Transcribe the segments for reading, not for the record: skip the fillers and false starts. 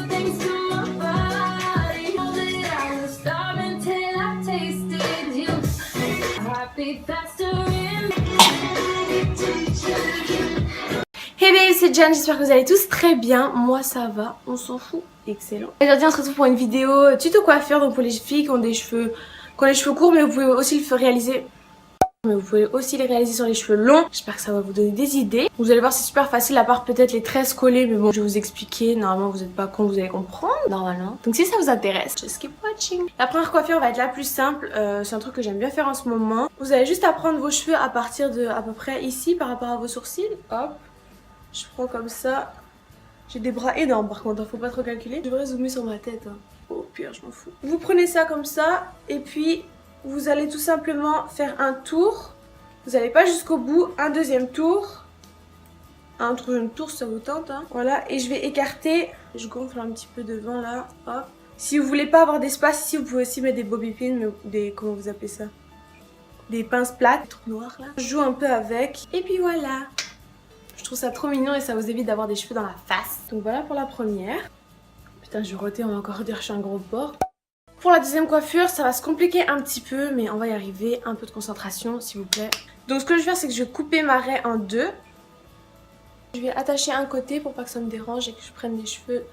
Thanks to my body, know that I was starving till I tasted you. Heartbeat faster in. Hey baby, c'est Jen, j'espère que vous allez tous très bien. Moi ça va, on s'en fout, excellent. Aujourd'hui on se retrouve pour une vidéo tuto coiffure, donc pour les filles qui ont des cheveux, courts, mais vous pouvez aussi le réaliser. les réaliser sur les cheveux longs. J'espère que ça va vous donner des idées. Vous allez voir, c'est super facile à part peut-être les tresses collées, mais bon, je vais vous expliquer. Normalement vous n'êtes pas con, vous allez comprendre normalement. Donc si ça vous intéresse, just keep watching. La première coiffure va être la plus simple, c'est un truc que j'aime bien faire en ce moment. Vous allez juste à prendre vos cheveux à partir de à peu près ici par rapport à vos sourcils. Hop, je prends comme ça. J'ai des bras énormes par contre, faut pas trop calculer. Je devrais zoomer sur ma tête, hein. Oh pire, je m'en fous. Vous prenez ça comme ça et puis vous allez tout simplement faire un tour. Vous n'allez pas jusqu'au bout, un deuxième tour. Un troisième tour si ça vous tente, hein. Voilà, et je vais écarter. Je gonfle un petit peu devant là, hop. Si vous voulez pas avoir d'espace ici, vous pouvez aussi mettre des bobby pins, mais des, comment vous appelez ça? Des pinces plates, des trucs noirs là. Je joue un peu avec, et puis voilà. Je trouve ça trop mignon et ça vous évite d'avoir des cheveux dans la face. Donc voilà pour la première. Putain, je vais roter, on va encore dire que je suis un gros porc. Pour la deuxième coiffure, ça va se compliquer un petit peu, mais on va y arriver. Un peu de concentration, s'il vous plaît. Donc ce que je vais faire, c'est que je vais couper ma raie en deux. Je vais attacher un côté pour pas que ça me dérange et que je prenne les cheveux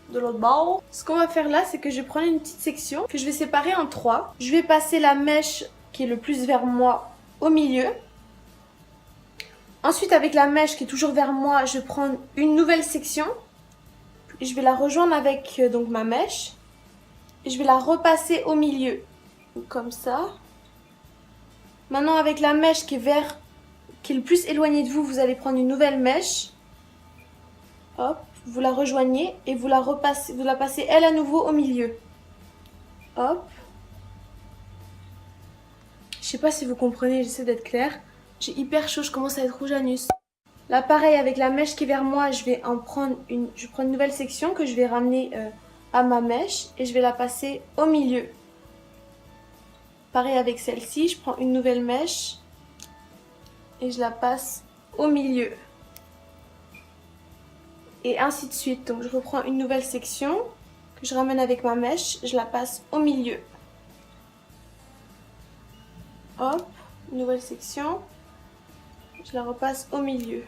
de l'autre bord. Ce qu'on va faire là, c'est que je vais prendre une petite section que je vais séparer en trois. Je vais passer la mèche qui est le plus vers moi au milieu. Ensuite, avec la mèche qui est toujours vers moi, je vais prendre une nouvelle section. Je vais la rejoindre avec donc ma mèche. Et je vais la repasser au milieu. Comme ça. Maintenant, avec la mèche qui est le plus éloignée de vous, vous allez prendre une nouvelle mèche. Hop, vous la rejoignez et vous la passez elle à nouveau au milieu. Hop. Je sais pas si vous comprenez, j'essaie d'être claire. J'ai hyper chaud, je commence à être rouge anus. Là pareil, avec la mèche qui est vers moi, je prends une nouvelle section que je vais ramener à ma mèche et je vais la passer au milieu. Pareil avec celle-ci, je prends une nouvelle mèche et je la passe au milieu. Et ainsi de suite. Donc je reprends une nouvelle section que je ramène avec ma mèche, je la passe au milieu. Hop, nouvelle section. Je la repasse au milieu.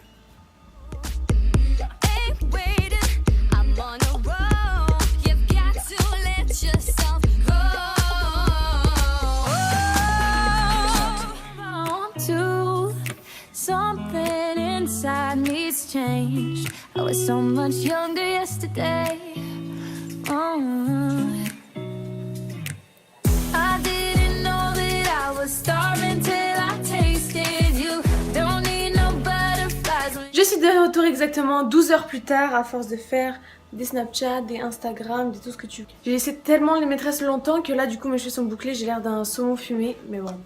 Something inside me's changed. I was so much younger yesterday. I didn't know that I was starving till I tasted you. Don't need no butterflies. Je suis de retour exactement 12 heures plus tard à force de faire des Snapchat, des Instagram, des tout ce que tu veux. J'ai laissé tellement les maîtresses longtemps que là du coup mes cheveux sont bouclés, j'ai l'air d'un saumon fumé, mais bon.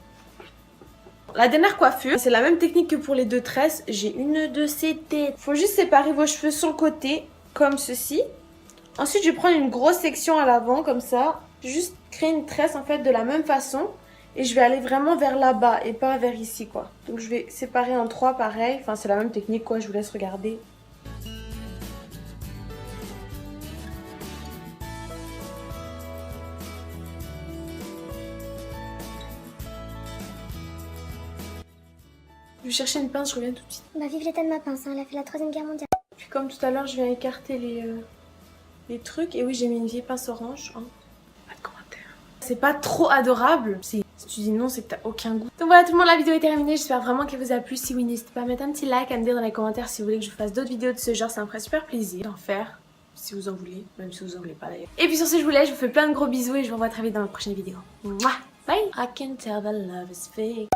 La dernière coiffure, c'est la même technique que pour les deux tresses. J'ai une de ces têtes. Faut juste séparer vos cheveux sur le côté, comme ceci. Ensuite, je vais prendre une grosse section à l'avant, comme ça. Juste créer une tresse en fait de la même façon. Et je vais aller vraiment vers là-bas et pas vers ici quoi. Donc je vais séparer en trois pareil. Enfin, c'est la même technique quoi, je vous laisse regarder. Je vais chercher une pince, je reviens tout de suite. Bah vive l'état de ma pince, hein. Elle a fait la 3e guerre mondiale. Puis comme tout à l'heure, je viens écarter les trucs. Et oui, j'ai mis une vieille pince orange. Hein. Pas de commentaire. C'est pas trop adorable. Si tu dis non, c'est que t'as aucun goût. Donc voilà tout le monde, la vidéo est terminée. J'espère vraiment qu'elle vous a plu. Si oui, n'hésitez pas à mettre un petit like, à me dire dans les commentaires si vous voulez que je fasse d'autres vidéos de ce genre. Ça me ferait super plaisir d'en faire. Si vous en voulez, même si vous en voulez pas d'ailleurs. Et puis sur ce, je vous laisse, je vous fais plein de gros bisous et je vous revois très vite dans la prochaine vidéo. Mouah. Bye. I can tell that love is fake.